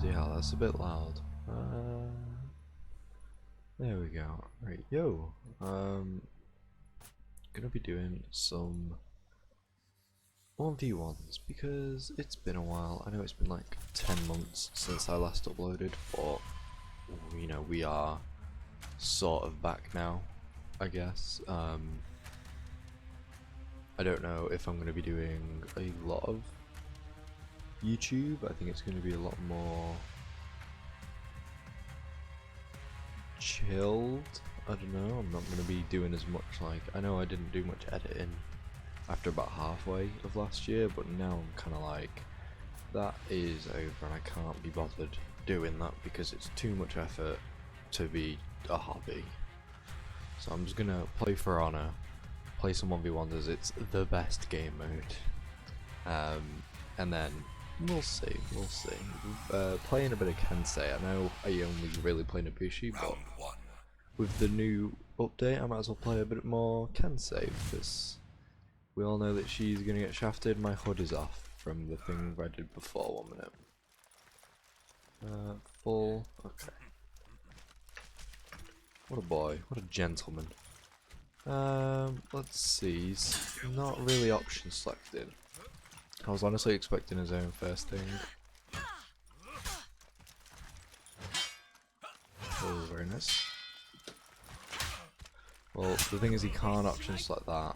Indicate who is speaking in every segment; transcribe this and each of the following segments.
Speaker 1: Bloody hell, that's a bit loud. There we go. Right, yo. Gonna be doing some 1v1s because it's been a while. I know it's been like 10 months since I last uploaded, but you know, we are sort of back now, I guess. I don't know if I'm going to be doing a lot of YouTube. I think it's going to be a lot more chilled. I don't know, I'm not going to be doing as much. Like, I know I didn't do much editing after about halfway of last year, but now I'm kind of like, that is over and I can't be bothered doing that because it's too much effort to be a hobby. So I'm just going to play for honor, play some 1v1s as it's the best game mode, and then we'll see. Playing a bit of Kensei. I know I only really play Nabushi, but with the new update I might as well play a bit more Kensei because we all know that she's gonna get shafted. My hood is off from the thing I did before. 1 minute. Full. Okay. What a boy. What a gentleman. Let's see. He's not really option selected. I was honestly expecting his own first thing. Oh, very nice. Well, the thing is he can't option select that.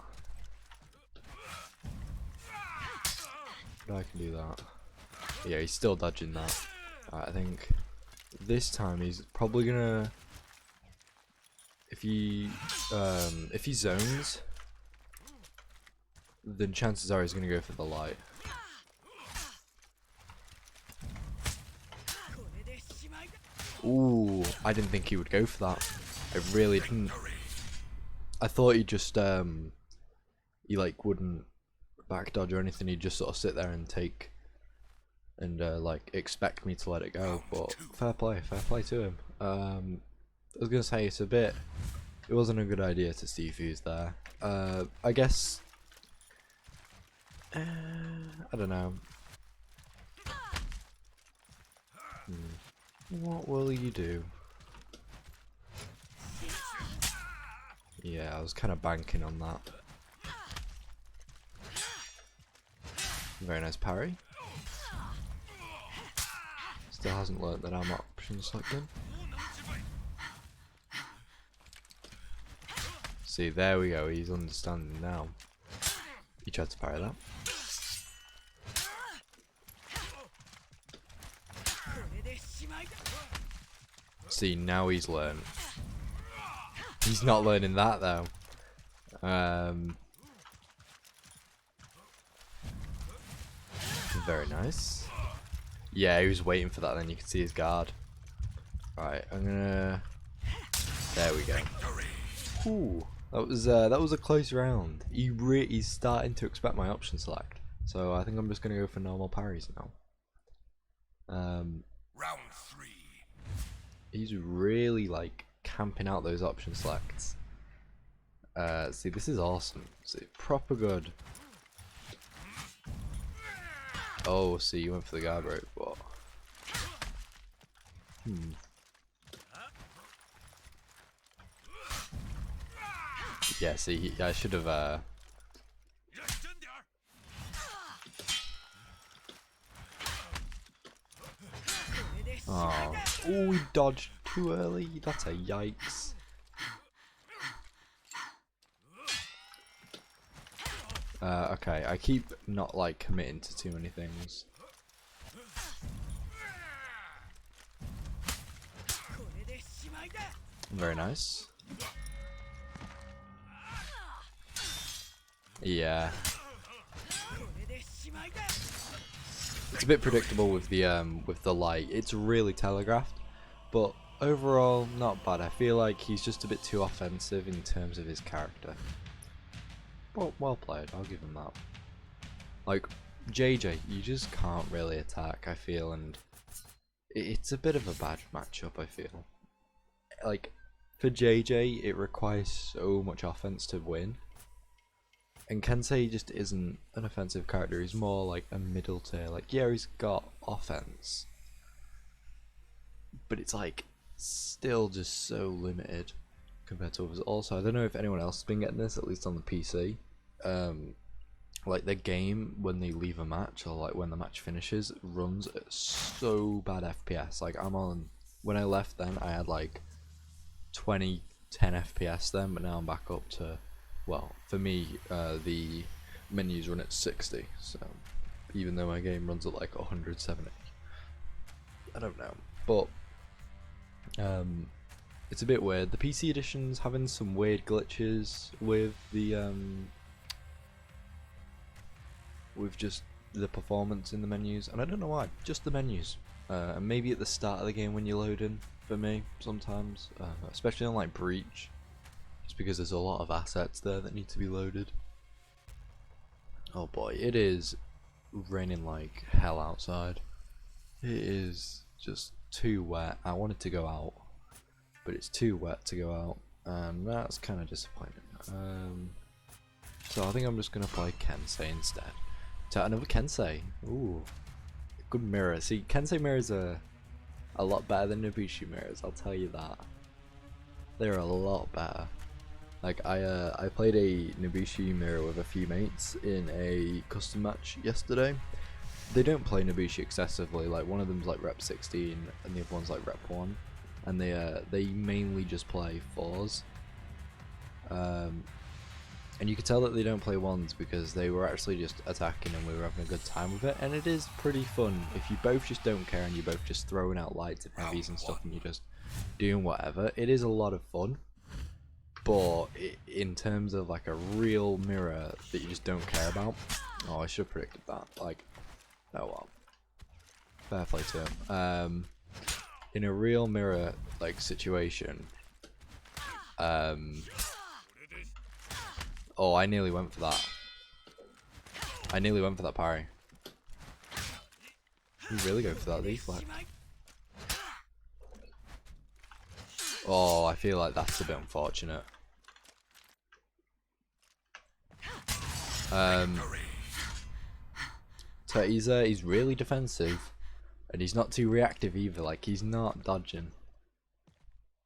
Speaker 1: But I can do that. Yeah, he's still dodging that. I think this time he's probably gonna... If he zones, then chances are he's gonna go for the light. Ooh, I didn't think he would go for that. I really didn't. I thought he'd just he like wouldn't back dodge or anything. He'd just sort of sit there and take and like expect me to let it go. But fair play to him. I was gonna say it wasn't a good idea to Steve who's there. I guess I don't know. What will you do? Yeah, I was kind of banking on that. Very nice parry. Still hasn't learnt that I'm option selected. See, there we go, he's understanding now. He tried to parry that. See, now he's learned. He's not learning that though. Very nice. Yeah, he was waiting for that, then you can see his guard. Right, I'm gonna... There we go. Ooh, that was a close round. He's starting to expect my option select. So I think I'm just gonna go for normal parries now.
Speaker 2: Round 3.
Speaker 1: He's really like camping out those option selects. See, this is awesome. See, proper good. Oh, see, you went for the guard rope, but yeah, see, I should have oh, he dodged too early. That's a yikes. Okay, I keep not like committing to too many things. Very nice. Yeah. It's a bit predictable with the light. It's really telegraphed, but overall not bad. I feel like he's just a bit too offensive in terms of his character. But well played, I'll give him that. Like JJ, you just can't really attack, I feel, and it's a bit of a bad matchup, I feel. Like for JJ, it requires so much offense to win. And Kensei just isn't an offensive character, he's more like a middle tier. Like, yeah, he's got offense, but it's like still just so limited compared to others. Also, I don't know if anyone else has been getting this, at least on the PC. Um, like the game when they leave a match or like when the match finishes runs at so bad FPS. Like I'm on when I left then I had like 10 FPS then, but now I'm back up to, well, for me the menus run at 60, so even though my game runs at like 170, I don't know, but it's a bit weird. The PC edition's having some weird glitches with the with just the performance in the menus, and I don't know why, just the menus. And maybe at the start of the game when you load in, for me, sometimes, especially on like Breach, just because there's a lot of assets there that need to be loaded. Oh boy, it is raining like hell outside. It is just too wet. I wanted to go out, but it's too wet to go out, and that's kind of disappointing. So I think I'm just gonna play Kensei instead. To another Kensei. Ooh, good mirror. See, Kensei mirrors are a lot better than Nobushi mirrors. I'll tell you that. They're a lot better. Like I played a Nobushi mirror with a few mates in a custom match yesterday. They don't play Nobushi excessively. Like one of them's like rep 16 and the other one's like rep 1, and they mainly just play 4s. And you could tell that they don't play 1s because they were actually just attacking and we were having a good time with it, and it is pretty fun if you both just don't care and you're both just throwing out lights and heavies and stuff and you're just doing whatever. It is a lot of fun, but in terms of like a real mirror that you just don't care about, oh, I should have predicted that. Like, oh well, fair play to him. In a real mirror like situation, oh, I nearly went for that. I nearly went for that parry. You really go for that deflect. Oh, I feel like that's a bit unfortunate. Taiza, he's really defensive, and he's not too reactive either. Like, he's not dodging.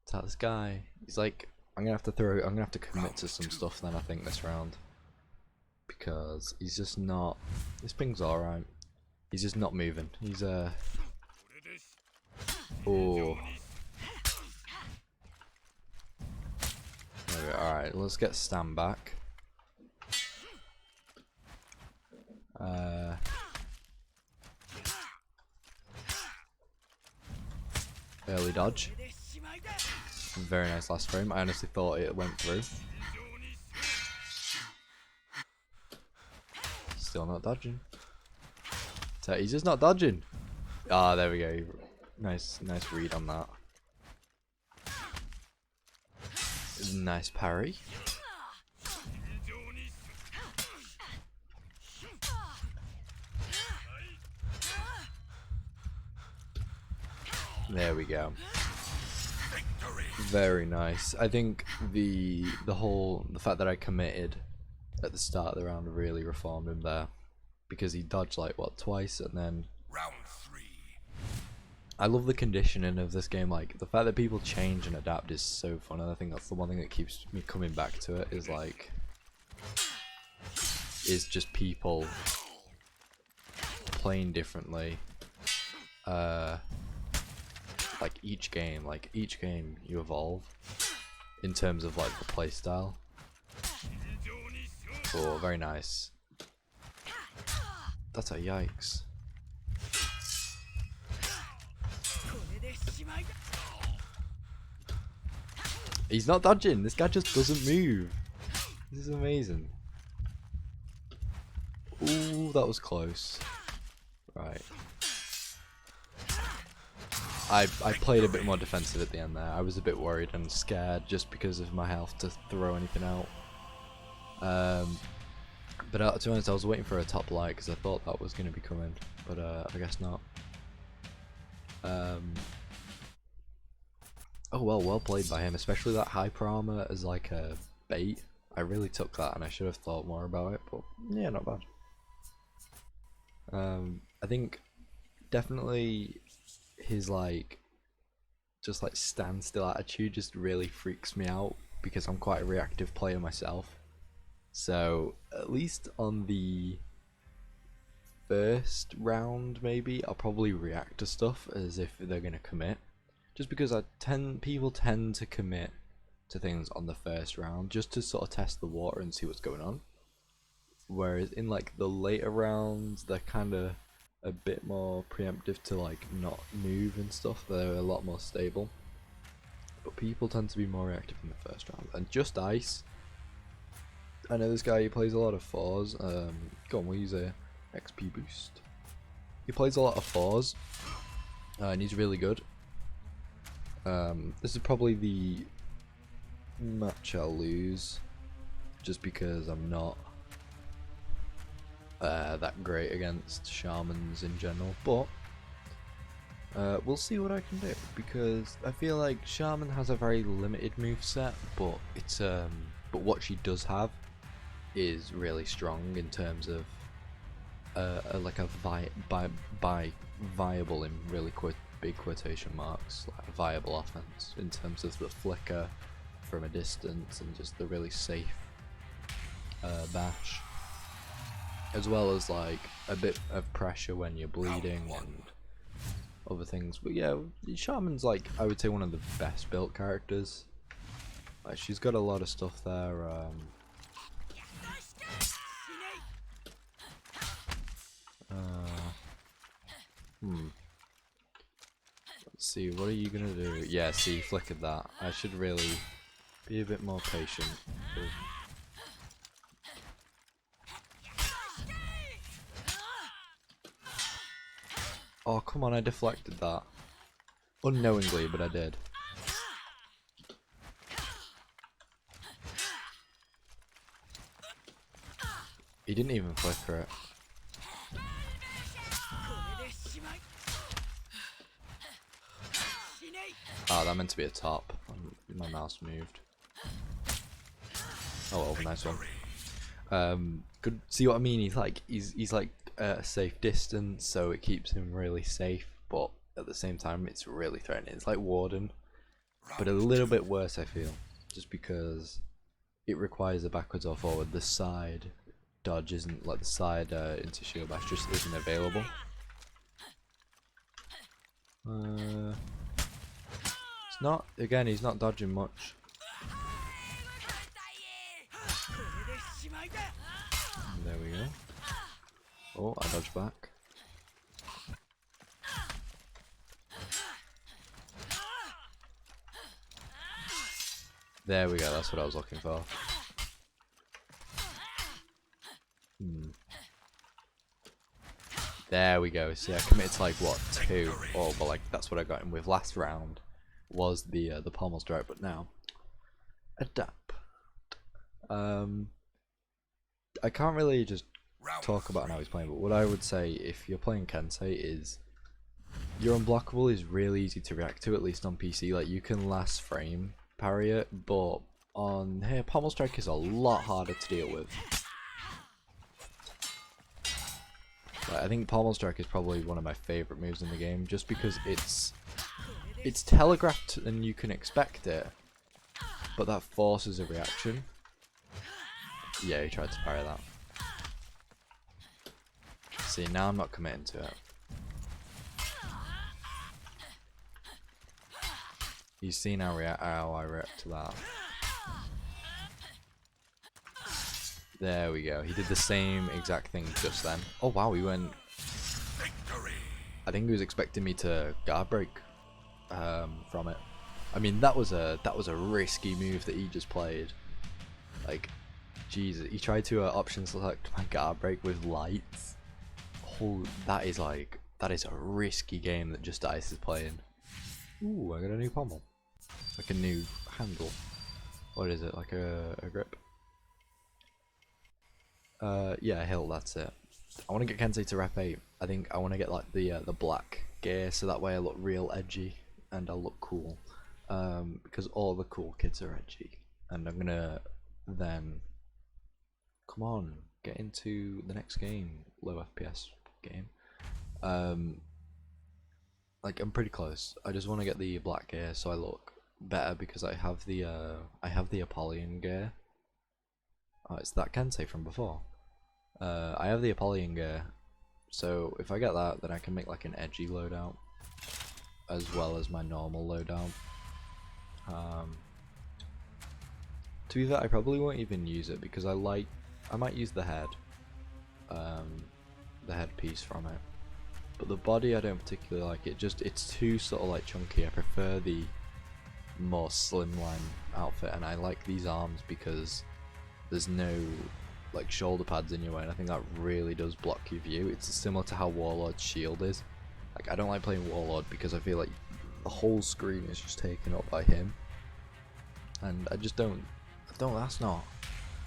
Speaker 1: So this guy, he's like, I'm gonna have to commit to some stuff then, I think, this round, because he's just not. This ping's alright. He's just not moving. He's oh. Alright, let's get Stam back. Early dodge. Very nice last frame. I honestly thought it went through. Still not dodging. He's just not dodging. Ah, there we go. Nice read on that. Nice parry. There we go. Very nice. I think the fact that I committed at the start of the round really reformed him there, because he dodged like what, twice, and then round 3. I love the conditioning of this game. Like the fact that people change and adapt is so fun, and I think that's the one thing that keeps me coming back to it, is just people playing differently. Like each game you evolve in terms of like the play style. Oh, very nice. That's a yikes. He's not dodging. This guy just doesn't move. This is amazing. Ooh, that was close. Right. I played a bit more defensive at the end there. I was a bit worried and scared just because of my health to throw anything out. But to be honest, I was waiting for a top light because I thought that was going to be coming, but I guess not. Oh well played by him, especially that hyper armor as like a bait. I really took that, and I should have thought more about it, but yeah, not bad. I think definitely his like just like standstill attitude just really freaks me out because I'm quite a reactive player myself. So at least on the first round, maybe I'll probably react to stuff as if they're gonna commit, just because people tend to commit to things on the first round just to sort of test the water and see what's going on. Whereas in like the later rounds, they're kind of a bit more preemptive to like not move and stuff. They're a lot more stable. But people tend to be more reactive in the first round. And Just Ice, I know this guy, he plays a lot of fours. Go on, we'll use a XP boost. He plays a lot of fours, and he's really good. This is probably the match I'll lose, just because I'm not that great against shamans in general, but we'll see what I can do, because I feel like shaman has a very limited move set, but it's but what she does have is really strong in terms of like a viable in really big quotation marks, like a viable offense in terms of the flicker from a distance and just the really safe bash, as well as like a bit of pressure when you're bleeding and other things. But yeah, Shaman's like, I would say, one of the best built characters. Like, she's got a lot of stuff there. Let's see, what are you gonna do? Yeah, see, flickered that. I should really be a bit more patient. Oh, come on, I deflected that. Unknowingly, but I did. He didn't even flicker it. Oh, that meant to be a top. My mouse moved. Oh well, nice one. Good. See what I mean? He's like a safe distance, so it keeps him really safe. But at the same time, it's really threatening. It's like Warden, but a little bit worse, I feel, just because it requires a backwards or forward. The side dodge isn't, like the side into shield bash just isn't available. It's not, again, he's not dodging much. And there we go. Oh, I dodged back. There we go, that's what I was looking for. There we go. See, I committed to like what, 2? Oh, but like that's what I got him with last round. Was the pommel strike, but now adapt. I can't really just talk about how he's playing, but what I would say if you're playing Kensei is your unblockable is really easy to react to, at least on PC. Like, you can last frame parry it, but on here pommel strike is a lot harder to deal with. I think pommel strike is probably one of my favourite moves in the game, just because it's telegraphed and you can expect it, but that forces a reaction. Yeah, he tried to parry that. See, now I'm not committing to it. You've seen how I react to that. There we go. He did the same exact thing just then. Oh wow, he went. I think he was expecting me to guard break from it. I mean, that was a risky move that he just played. Like, Jesus, he tried to option select my guard break with lights. Oh, that is a risky game that Just Ice is playing. Ooh, I got a new pommel, like a new handle. What is it? Like a grip? Yeah, hill. That's it. I want to get Kensei to rep 8. I think I want to get like the black gear, so that way I look real edgy and I'll look cool. Because all the cool kids are edgy, and I'm gonna then come on, get into the next game, low FPS game. Like, I'm pretty close. I just want to get the black gear so I look better because I have the Apollyon gear. Oh, it's that Kensei from before. I have the Apollyon gear, so if I get that, then I can make like an edgy loadout as well as my normal loadout. To be fair, I probably won't even use it because I might use the headpiece from it. But the body I don't particularly like it, it's too sort of like chunky. I prefer the more slimline outfit, and I like these arms because there's no like shoulder pads in your way, and I think that really does block your view. It's similar to how Warlord's shield is. Like, I don't like playing Warlord because I feel like the whole screen is just taken up by him, and I don't, that's not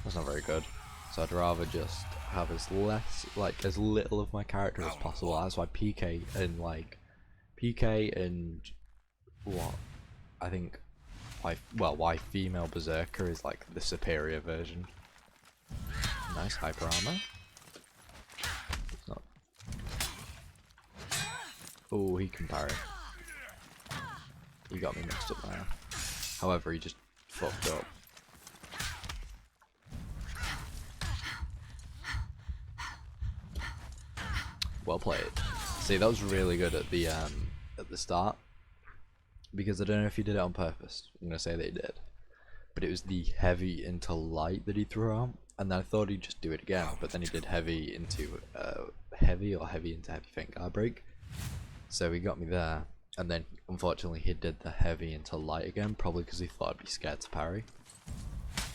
Speaker 1: very good. So I'd rather just have as little of my character as possible. That's why PK and what I think why female Berserker is like the superior version. Nice hyper armor. It's not. Oh, he can parry. He got me mixed up there. However, he just fucked up. Well played. See, that was really good at the start, because I don't know if he did it on purpose. I'm gonna say they did, but it was the heavy into light that he threw out, and then I thought he'd just do it again, but then he did heavy into heavy into heavy finger break. So he got me there, and then unfortunately he did the heavy into light again, probably because he thought I'd be scared to parry.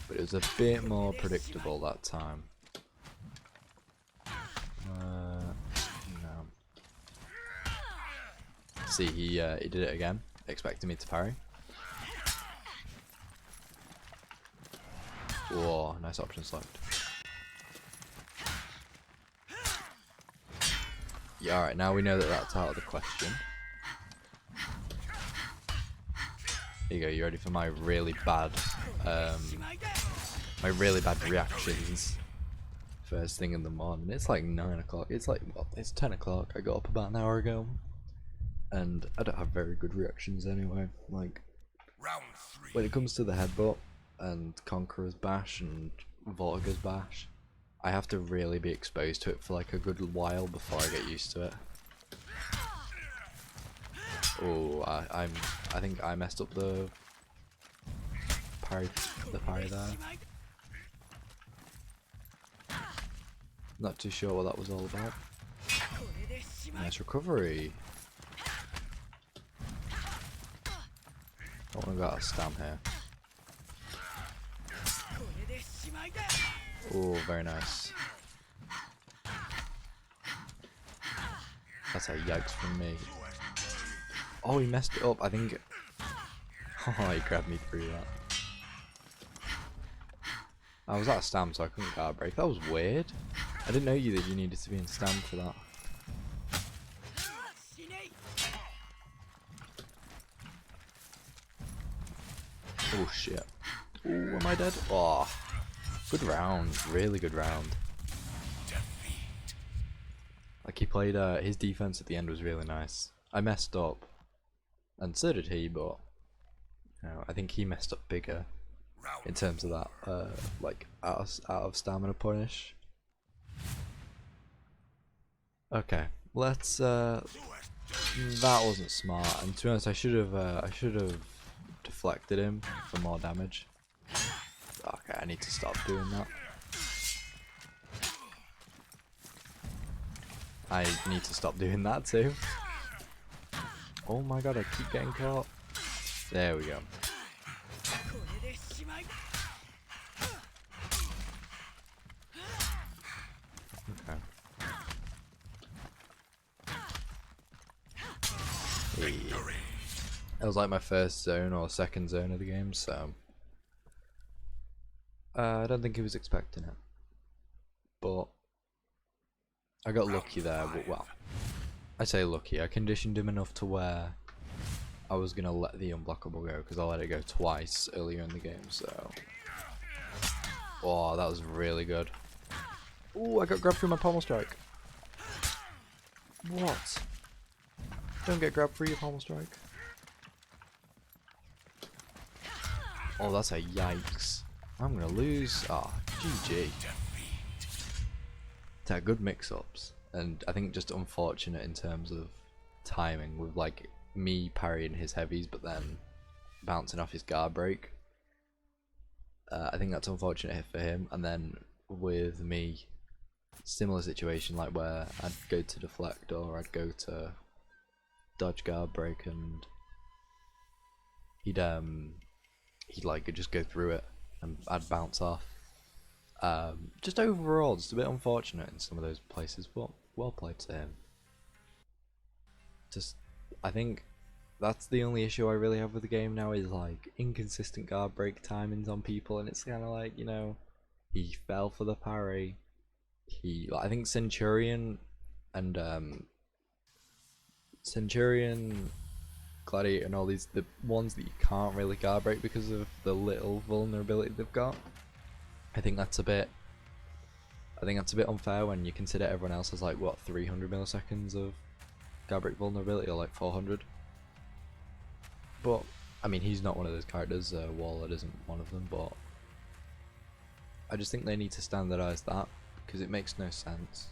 Speaker 1: But it was a bit more predictable that time. No. See, he did it again, expecting me to parry. Whoa, nice option select. Yeah, alright, now we know that that's out of the question. Here you go, you ready for my really bad reactions first thing in the morning? It's like 9 o'clock, it's 10 o'clock, I got up about an hour ago, and I don't have very good reactions anyway. Like, when it comes to the headbutt and Conqueror's Bash and Vortig's Bash, I have to really be exposed to it for like a good while before I get used to it. Oh, I think I messed up the parry there. Not too sure what that was all about. Nice recovery. I want to go out of stam here. Oh, very nice. That's a yikes from me. Oh, he messed it up. I think. Oh, he grabbed me through that. I was out of stam, so I couldn't guard break. That was weird. I didn't know that you needed to be in stam for that. Oh shit. Oh, am I dead? Oh, good round. Really good round. Like, he played, his defense at the end was really nice. I messed up, and so did he, but you know, I think he messed up bigger in terms of that, like out of stamina punish. Okay, let's. That wasn't smart, and to be honest, I should have deflected him for more damage. Okay, I need to stop doing that. I need to stop doing that too. Oh my god, I keep getting caught. There we go. Okay. Hey. That was like my first zone or second zone of the game, so I don't think he was expecting it. But I got lucky there, but well, I say lucky, I conditioned him enough to where I was going to let the unblockable go, because I let it go twice earlier in the game, so. Oh, that was really good. Oh, I got grabbed through my pommel strike. What? Don't get grabbed for your pommel strike. Oh, that's a yikes. I'm gonna lose. Ah, GG. They're good mix-ups, and I think just unfortunate in terms of timing with like me parrying his heavies, but then bouncing off his guard break. I think that's an unfortunate hit for him, and then with me, similar situation like where I'd go to deflect or I'd go to dodge guard break, and he'd like just go through it and I'd bounce off. Just overall, just a bit unfortunate in some of those places, but well played to him. Just, I think that's the only issue I really have with the game now, is like inconsistent guard break timings on people, and it's kind of like, you know, he fell for the parry. I think Centurion and Gladiator and all these, the ones that you can't really guard break because of the little vulnerability they've got. I think that's a bit unfair when you consider everyone else has like what 300 milliseconds of guard break vulnerability, or like 400. But I mean, he's not one of those characters. Waller isn't one of them. But I just think they need to standardize that because it makes no sense.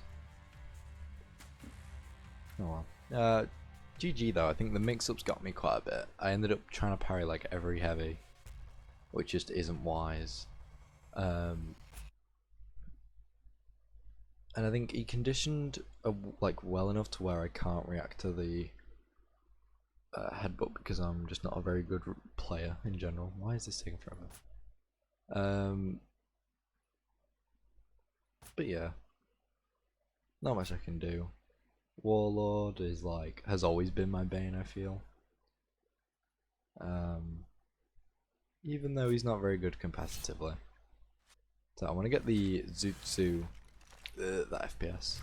Speaker 1: Oh well. GG though. I think the mix-ups got me quite a bit. I ended up trying to parry like every heavy, which just isn't wise. And I think he conditioned like well enough to where I can't react to the headbutt because I'm just not a very good player in general. Why is this taking forever? But yeah, not much I can do. Warlord is like, has always been my bane, I feel. Even though he's not very good competitively. So I want to get the Jutsu, that FPS.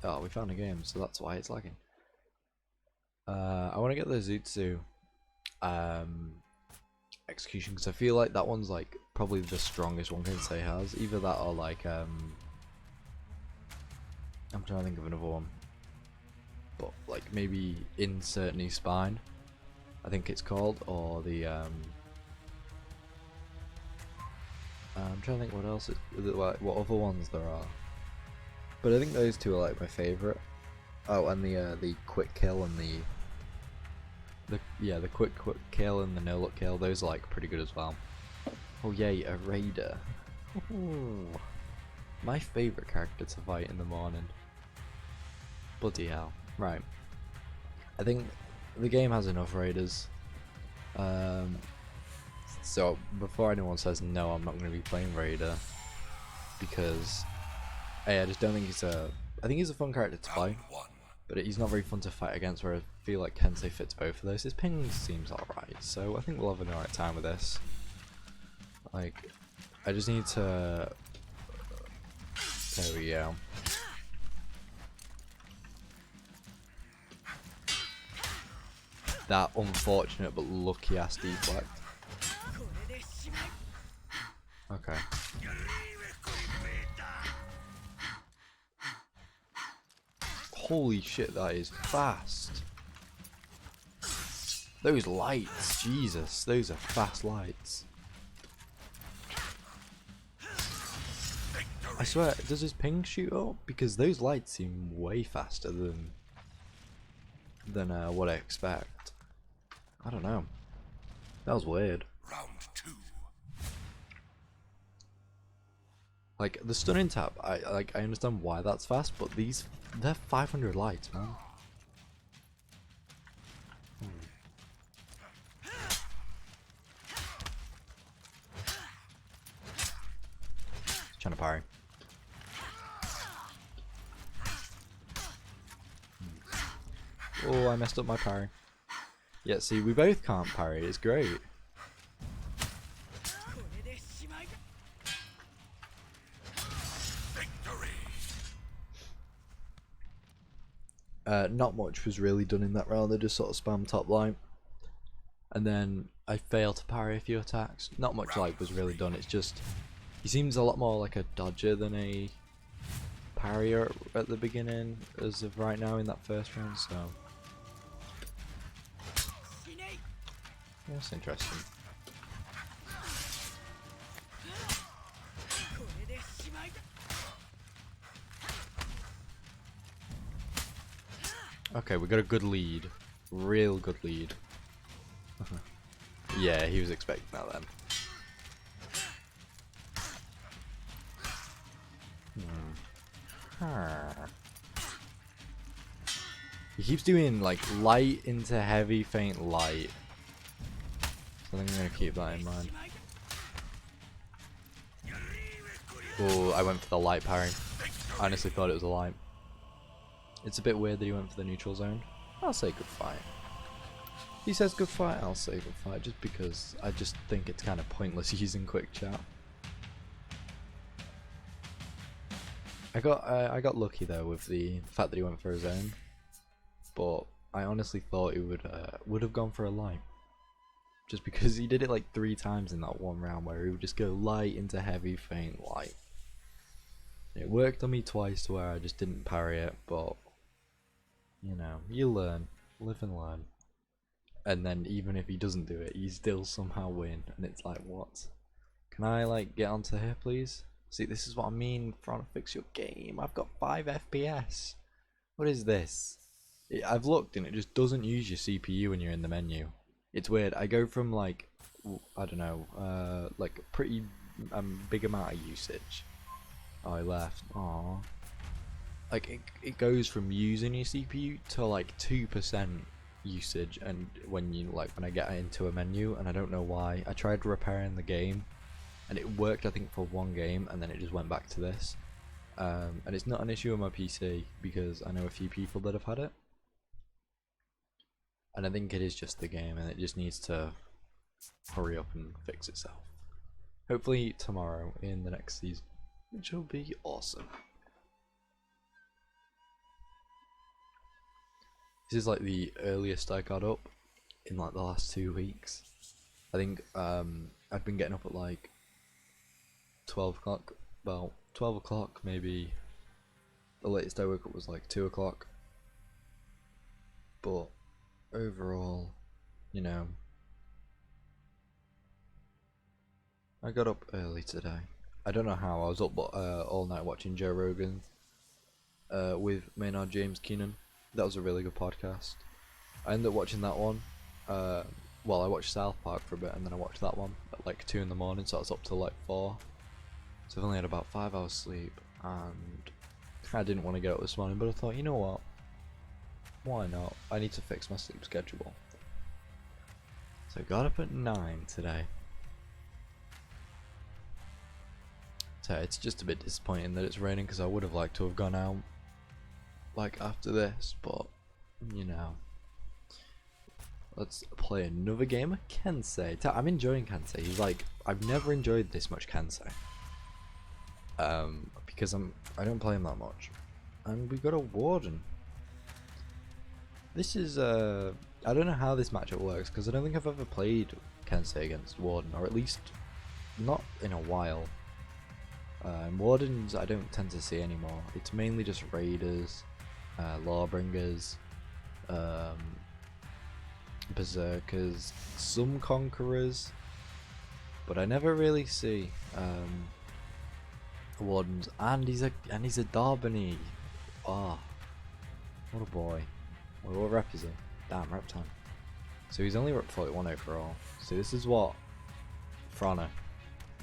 Speaker 1: Oh, we found a game, so that's why it's lagging. I want to get the Jutsu execution because I feel like that one's like probably the strongest one Kensei has. Either that or like I'm trying to think of another one, but like maybe Insert Knee Spine, I think it's called, or the I'm trying to think what else what other ones there are, but I think those two are like my favourite. Oh, and the quick kill and the quick kill and the no look kill, those are like pretty good as well. Oh yay, a raider. Ooh, my favourite character to fight in the morning. Bloody hell. Right. I think the game has enough raiders. So before anyone says no, I'm not going to be playing Raider, because I just don't think I think he's a fun character to play, but he's not very fun to fight against, where I feel like Kensei fits both of those. His ping seems alright, so I think we'll have an alright time with this. Like, I just need to... There we go. That unfortunate but lucky ass deflect. Okay. Holy shit, that is fast. Those lights, Jesus, those are fast lights. I swear, does his ping shoot up? Because those lights seem way faster than what I expect. I don't know. That was weird.
Speaker 2: Round two.
Speaker 1: Like the stunning tap, I understand why that's fast, but they're 500 lights, man. Trying to parry. Oh, I messed up my parry. Yeah, see, we both can't parry. It's great. Not much was really done in that round. They just sort of spam top line, and then I failed to parry a few attacks. Not much like was really done. It's just he seems a lot more like a dodger than a parrier at the beginning as of right now in that first round. So That's interesting. Okay, we got a good lead. Real good lead. Yeah, he was expecting that then. He keeps doing like light into heavy, faint, light. So I think I'm gonna keep that in mind. Oh, I went for the light parry. I honestly thought it was a light. It's a bit weird that he went for the neutral zone. I'll say good fight. He says good fight, I'll say good fight, just because I just think it's kind of pointless using quick chat. I got lucky though with the fact that he went for his own, but I honestly thought he would have gone for a light, just because he did it like 3 times in that one round where he would just go light into heavy, faint, light. It worked on me twice to where I just didn't parry it, but you know, you learn, live and learn. And then even if he doesn't do it, you still somehow win, and it's like, what? Can I like get onto here, please? See, this is what I mean, trying to fix your game. I've got 5 FPS. What is this? I've looked and it just doesn't use your CPU when you're in the menu. It's weird. I go from like, I don't know, like a pretty big amount of usage. Oh, I left. Aww. Like it goes from using your CPU to like 2% usage, and when I get into a menu, and I don't know why. I tried repairing the game and it worked I think for 1 game, and then it just went back to this. And it's not an issue on my PC because I know a few people that have had it, and I think it is just the game and it just needs to hurry up and fix itself. Hopefully tomorrow in the next season, which will be awesome. This is like the earliest I got up in like the last 2 weeks. I think I've been getting up at like 12 o'clock. Well, 12 o'clock maybe. The latest I woke up was like 2 o'clock. But overall, you know, I got up early today. I don't know how. I was up all night watching Joe Rogan with Maynard James Keenan. That was a really good podcast. I ended up watching that one. Well, I watched South Park for a bit, and then I watched that one at like 2 in the morning, so I was up till like 4. So I've only had about 5 hours sleep, and I didn't want to get up this morning, but I thought, you know what? Why not? I need to fix my sleep schedule. So I got up at 9 today. So it's just a bit disappointing that it's raining, because I would have liked to have gone out like after this, but you know, let's play another game of Kensei. I'm enjoying Kensei. He's like, I've never enjoyed this much Kensei, because I don't play him that much, and we got a warden. This is I don't know how this matchup works, because I don't think I've ever played Kensei against warden, or at least not in a while. Wardens I don't tend to see anymore. It's mainly just raiders, lawbringers, berserkers, some conquerors, but I never really see wardens. And he's a Darbany. Oh, what a boy. What rep is he? Damn, rep 10. So he's only rep 41 overall. So this is what Frana.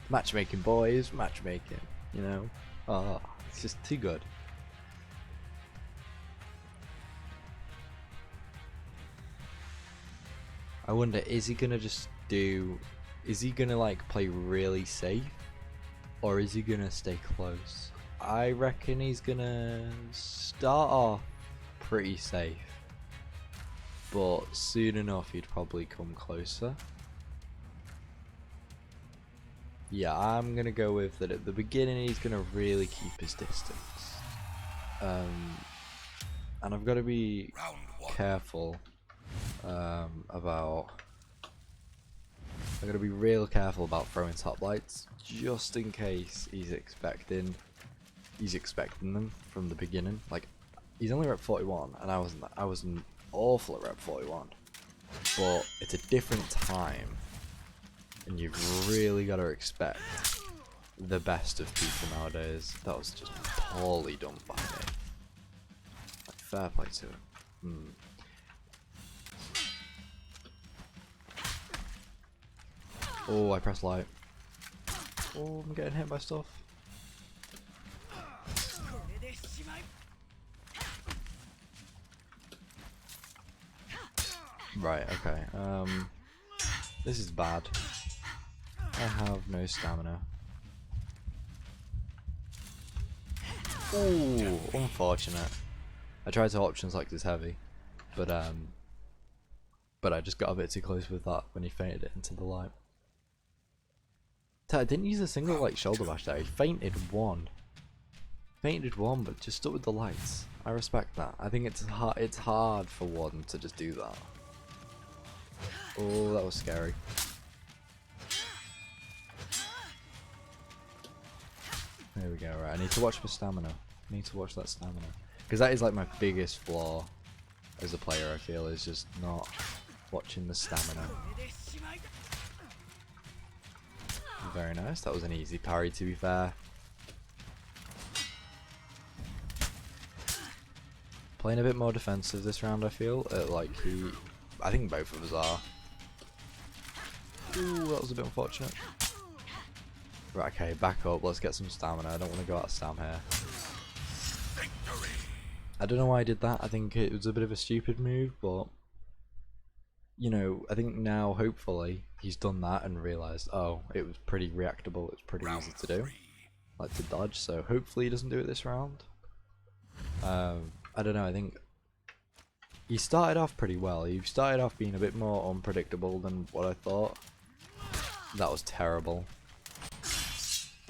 Speaker 1: Matchmaking, boys, matchmaking. You know, oh, it's just too good. I wonder, is he gonna just do? Is he gonna like play really safe, or is he gonna stay close? I reckon he's gonna start off pretty safe, but soon enough he'd probably come closer. Yeah, I'm gonna go with that. At the beginning he's gonna really keep his distance, and I've got to be careful about. I've got to be real careful about throwing top lights, just in case he's expecting them from the beginning. Like, he's only rep 41, and I was an awful at rep 41. but it's a different time, and you've really got to expect the best of people nowadays. That was just poorly done by me. Like, fair play to him. Oh, I pressed light. Oh, I'm getting hit by stuff. Right, okay. This is bad. I have no stamina. Ooh, unfortunate. I tried to option select his heavy, but I just got a bit too close with that when he fainted it into the light. I didn't use a single like shoulder bash there. He fainted one, but just stuck with the lights. I respect that. I think it's hard for one to just do that. Oh, that was scary. There we go. Right, I need to watch for stamina. I need to watch that stamina, because that is like my biggest flaw as a player. I feel is just not watching the stamina. Very nice. That was an easy parry, to be fair. Playing a bit more defensive this round, I feel. I think both of us are. Ooh, that was a bit unfortunate. Right, okay, back up. Let's get some stamina. I don't want to go out of stam here. I don't know why I did that. I think it was a bit of a stupid move, but you know, I think now hopefully he's done that and realised, oh, it was pretty reactable. It's pretty easy to do, like to dodge. So hopefully he doesn't do it this round. I don't know. I think he started off pretty well. He started off being a bit more unpredictable than what I thought. That was terrible.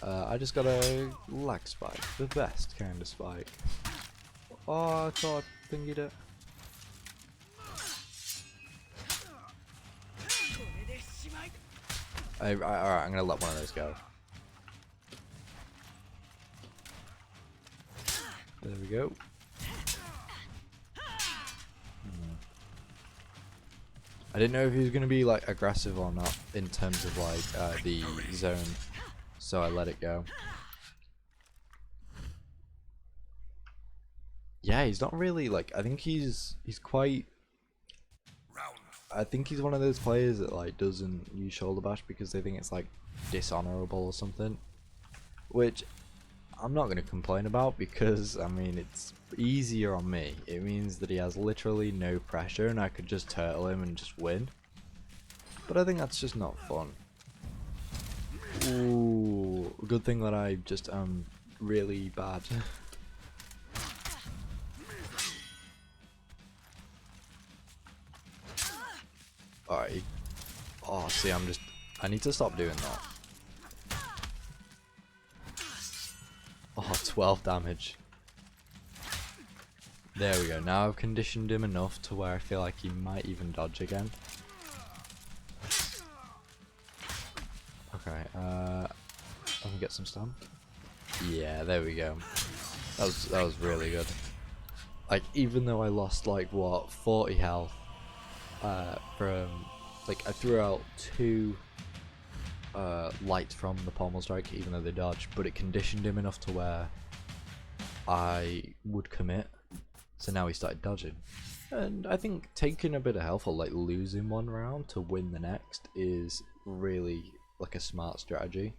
Speaker 1: I just got a lag spike, the best kind of spike. Oh, I thought I thingied it. Alright, I'm gonna let one of those go. There we go. I didn't know if he was gonna be like aggressive or not in terms of like the zone, so I let it go. Yeah, he's not really like. I think he's quite. I think he's one of those players that like doesn't use shoulder bash because they think it's like dishonorable or something, which I'm not going to complain about, because I mean it's easier on me. It means that he has literally no pressure and I could just turtle him and just win. But I think that's just not fun. Ooh, good thing that I just really bad. Alright. Oh, see, I need to stop doing that. Oh, 12 damage. There we go. Now I've conditioned him enough to where I feel like he might even dodge again. Okay, I can get some stun. Yeah, there we go. That was really good. Like, even though I lost like what 40 health from like I threw out 2 lights from the pommel strike, even though they dodged, but it conditioned him enough to where I would commit. So now he started dodging, and I think taking a bit of health or like losing one round to win the next is really like a smart strategy.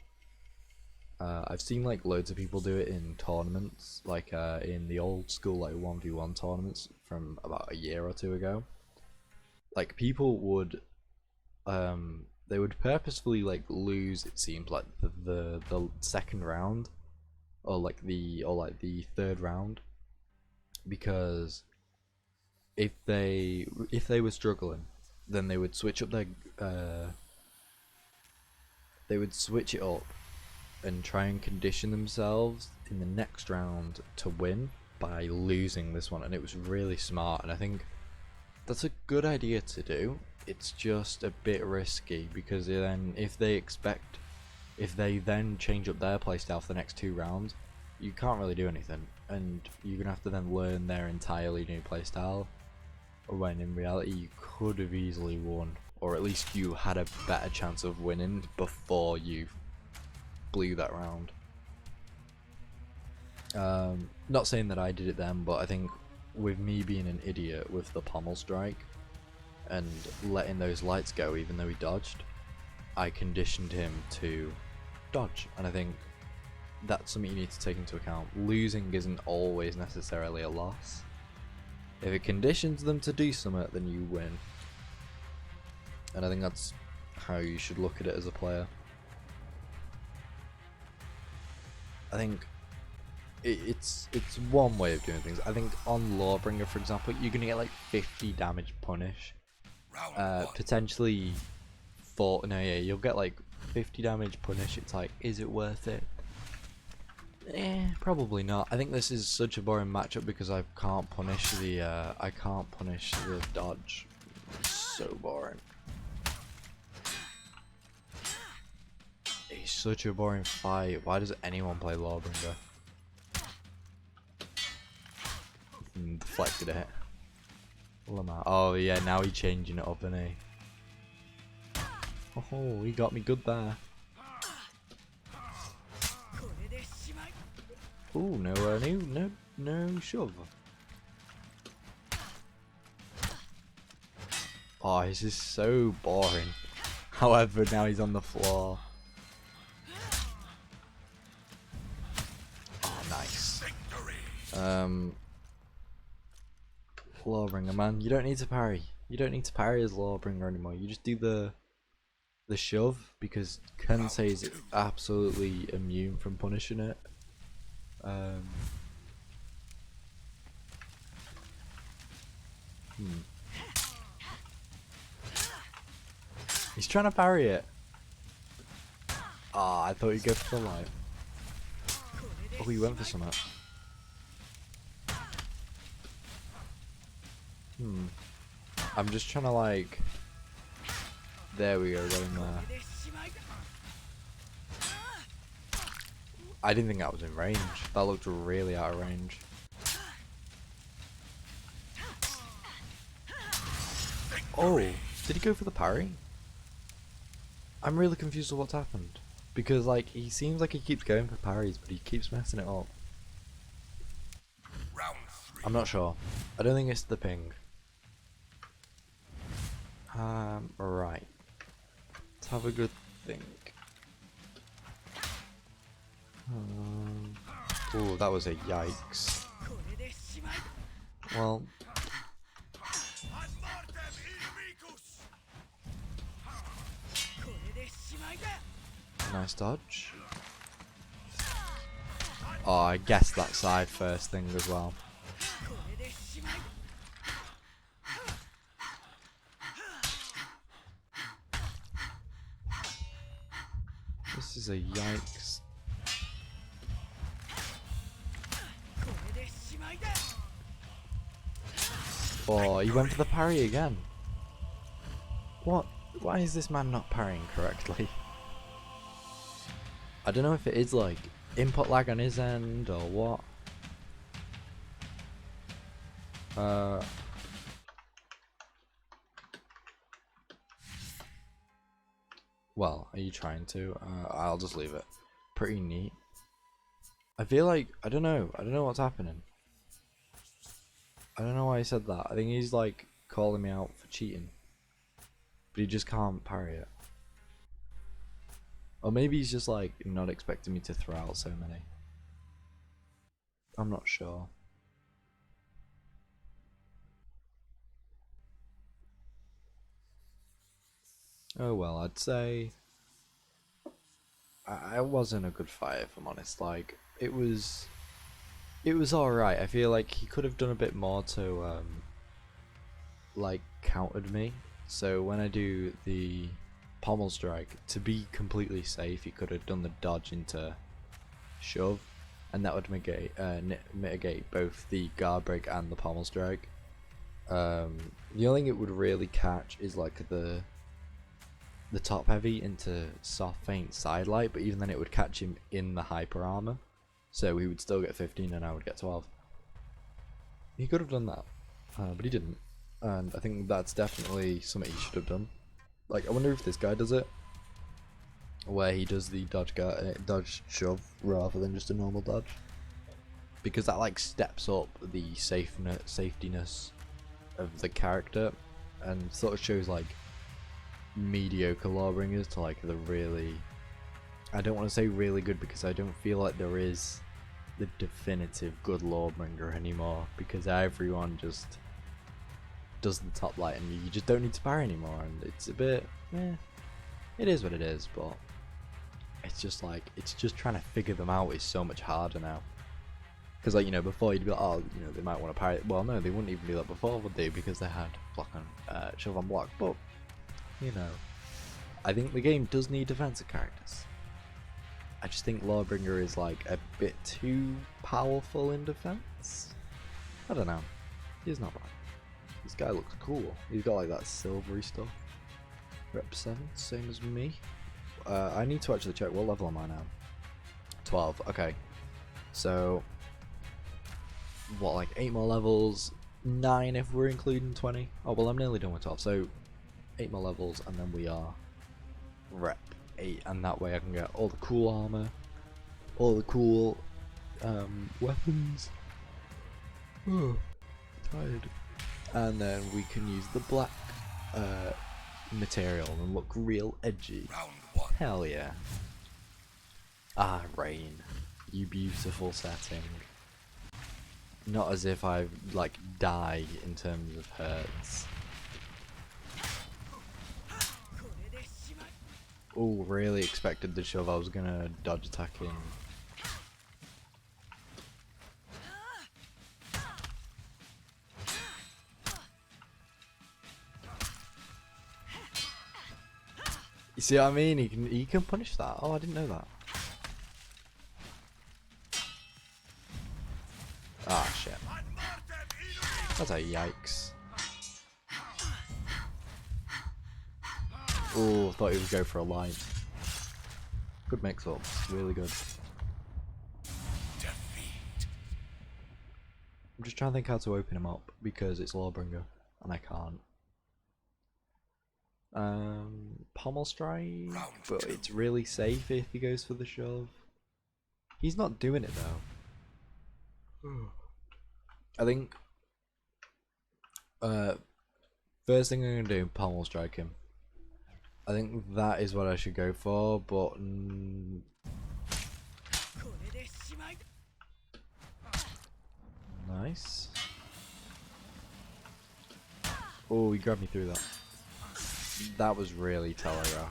Speaker 1: I've seen like loads of people do it in tournaments, like in the old school like 1v1 tournaments from about a year or 2 ago. Like people would they would purposefully like lose, it seems like the second round or like the third round, because if they were struggling, then they would switch up their they would switch it up and try and condition themselves in the next round to win by losing this one, and it was really smart, and I think that's a good idea to do. It's just a bit risky, because then if they then change up their playstyle for the next 2 rounds, you can't really do anything, and you're gonna have to then learn their entirely new playstyle, when in reality you could have easily won, or at least you had a better chance of winning before you blew that round. Not saying that I did it then, but I think with me being an idiot with the pommel strike and letting those lights go even though he dodged, I conditioned him to dodge, and I think that's something you need to take into account. Losing isn't always necessarily a loss. If it conditions them to do something, then you win. And I think that's how you should look at it as a player. I think it's one way of doing things. I think on Lawbringer, for example, you're gonna get like 50 damage punish. Potentially you'll get like 50 damage punish. It's like, is it worth it? Probably not. I think this is such a boring matchup because I can't punish the dodge. It's so boring. It's such a boring fight. Why does anyone play Lawbringer? Deflected it. Oh yeah, now he's changing it up, isn't he? Oh, he got me good there. Ooh, no shove. Oh, this is so boring. However, now he's on the floor. Oh, nice. Lawbringer, man, you don't need to parry. You don't need to parry as Lawbringer anymore. You just do the shove, because Kensei is absolutely immune from punishing it. He's trying to parry it. Ah, I thought he'd go for the life. Oh, he went for something. I'm just trying to like... There we go, got him there. I didn't think that was in range. That looked really out of range. Oh, did he go for the parry? I'm really confused with what's happened. Because like, he seems like he keeps going for parries, but he keeps messing it up. I'm not sure. I don't think it's the ping. Right. Let's have a good think. Oh, that was a yikes. Well. Nice dodge. Oh, I guessed that side first thing as well. This is a yikes. Oh, he went for the parry again. What? Why is this man not parrying correctly? I don't know if it is like input lag on his end or what. Well, are you trying to? I'll just leave it. Pretty neat. I feel like, I don't know what's happening. I don't know why he said that. I think he's like calling me out for cheating. But he just can't parry it. Or maybe he's just like not expecting me to throw out so many. I'm not sure. Oh well, I'd say I wasn't a good fight, if I'm honest. Like, it was alright. I feel like he could have done a bit more to like countered me. So when I do the pommel strike, to be completely safe, he could have done the dodge into shove, and that would mitigate both the guard break and the pommel strike. The only thing it would really catch is like the top heavy into soft feint side light, but even then it would catch him in the hyper armor, so he would still get 15 and I would get 12. He could have done that, but he didn't. and I think that's definitely something he should have done. Like, I wonder if this guy does it, where he does the dodge shove rather than just a normal dodge, because that like steps up the safetiness of the character, and sort of shows like mediocre Lawbringers to like the really, I don't want to say really good, because I don't feel like there is the definitive good Lawbringer anymore, because everyone just does the top light and you just don't need to parry anymore, and it's a bit, it is what it is, but it's just like, it's just trying to figure them out is so much harder now. Because like, you know, before you'd be like, oh, you know, they might want to parry. Well, no, they wouldn't even do that before, would they? Because they had block on, shove on block. But, you know, I think the game does need defensive characters. I just think Lawbringer is like a bit too powerful in defense. I don't know. He's not bad. This guy looks cool. He's got like that silvery stuff. Rep 7, same as me. I need to actually check, what level am I now? 12, okay. So, what, like 8 more levels? 9 if we're including 20? Oh, well, I'm nearly done with 12, so 8 more levels, and then we are rep 8, and that way I can get all the cool armor, all the cool weapons. Oh, tired. And then we can use the black material and look real edgy.
Speaker 2: Round 1.
Speaker 1: Hell yeah. Ah, rain. You beautiful setting. Not as if I like die in terms of hurts. Oh, really expected the shove. I was gonna dodge attack him. You see what I mean? He can punish that. Oh, I didn't know that. Ah, shit. That's a yikes. Oh, thought he would go for a light. Good mix up. Really good.
Speaker 2: Defeat.
Speaker 1: I'm just trying to think how to open him up because it's Lawbringer and I can't. Pommel strike, but it's really safe if he goes for the shove. He's not doing it though. I think first thing I'm gonna do, pommel strike him. I think that is what I should go for, but nice. Oh, he grabbed me through that. That was really telegraphed.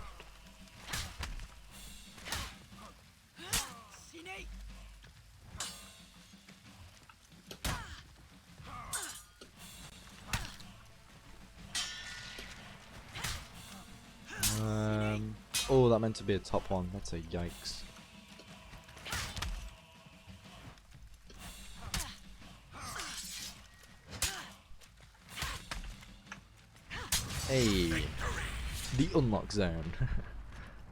Speaker 1: Oh, that meant to be a top one. That's a yikes. Hey, the unlock zone.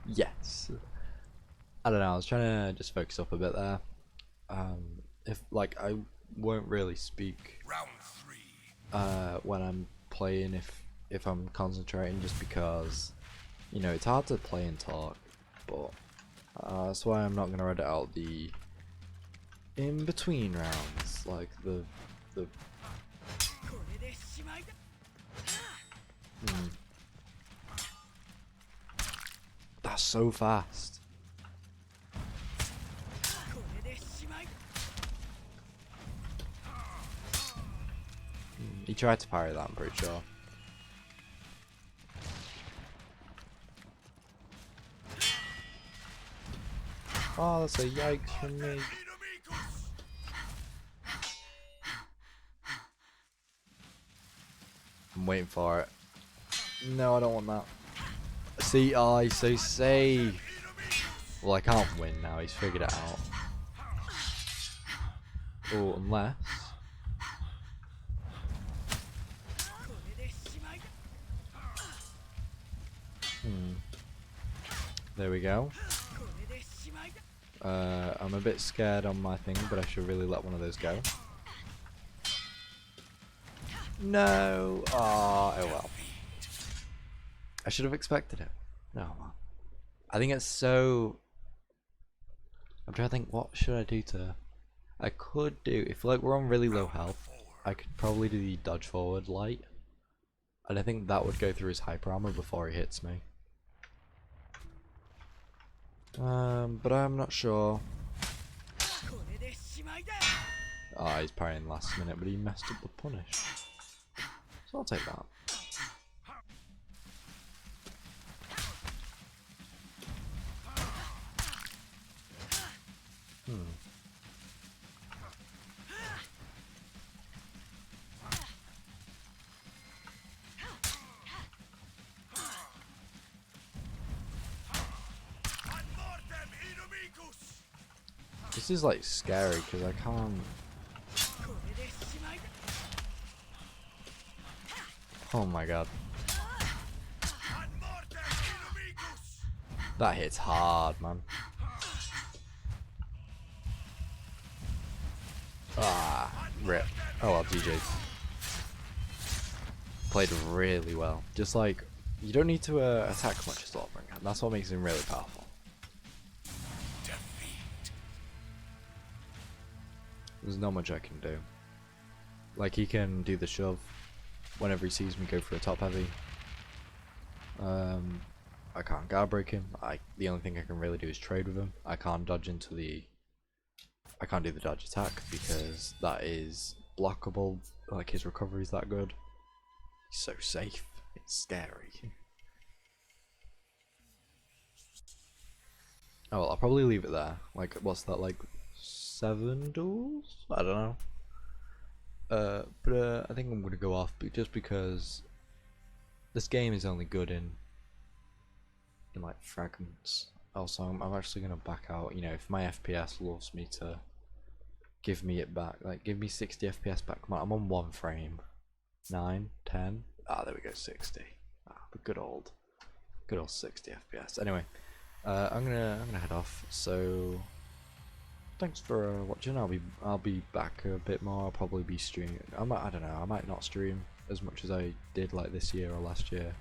Speaker 1: Yes. I don't know. I was trying to just focus up a bit there. If like I won't really speak
Speaker 2: Round 3.
Speaker 1: when I'm playing if I'm concentrating, just because you know it's hard to play and talk. But that's why I'm not gonna edit out the in between rounds, like the. That's so fast. He tried to parry that, I'm pretty sure. Oh, that's a yikes from me. I'm waiting for it. No, I don't want that. See, oh, he's so safe. Well, I can't win now. He's figured it out. Oh, unless. There we go. I'm a bit scared on my thing, but I should really let one of those go. No. Oh well. I should have expected it. No, man. I think it's so. I'm trying to think. What should I do to? I could do if like we're on really low health. I could probably do the dodge forward light, and I think that would go through his hyper armor before he hits me. But I'm not sure. Oh, he's parrying last minute, but he messed up the punish. So I'll take that. This is like scary because I can't. Oh my god. That hits hard, man. Ah, rip. Oh well, GG. Played really well. Just like, you don't need to attack much as Stormbringer. That's what makes him really powerful. There's not much I can do. Like, he can do the shove whenever he sees me go for a top heavy. I can't guard break him. The only thing I can really do is trade with him. I can't dodge into the. I can't do the dodge attack because that is blockable. Like, his recovery is that good. He's so safe. It's scary. Oh well, I'll probably leave it there. Like, what's that, like 7 duels? I don't know. But I think I'm gonna go off just because this game is only good in like fragments. Also, I'm actually gonna back out. You know, if my FPS loves me to give me it back, like give me 60 FPS back. Come on, I'm on 1 frame. 9, 10. Ah, there we go, 60. Ah, the good old 60 FPS. Anyway, I'm gonna head off. So thanks for watching. I'll be back a bit more. I'll probably be streaming. I don't know. I might not stream as much as I did like this year or last year.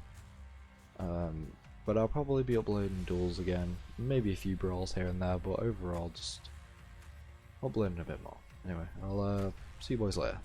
Speaker 1: But I'll probably be uploading duels again. Maybe a few brawls here and there. But overall, just uploading a bit more. Anyway, I'll see you boys later.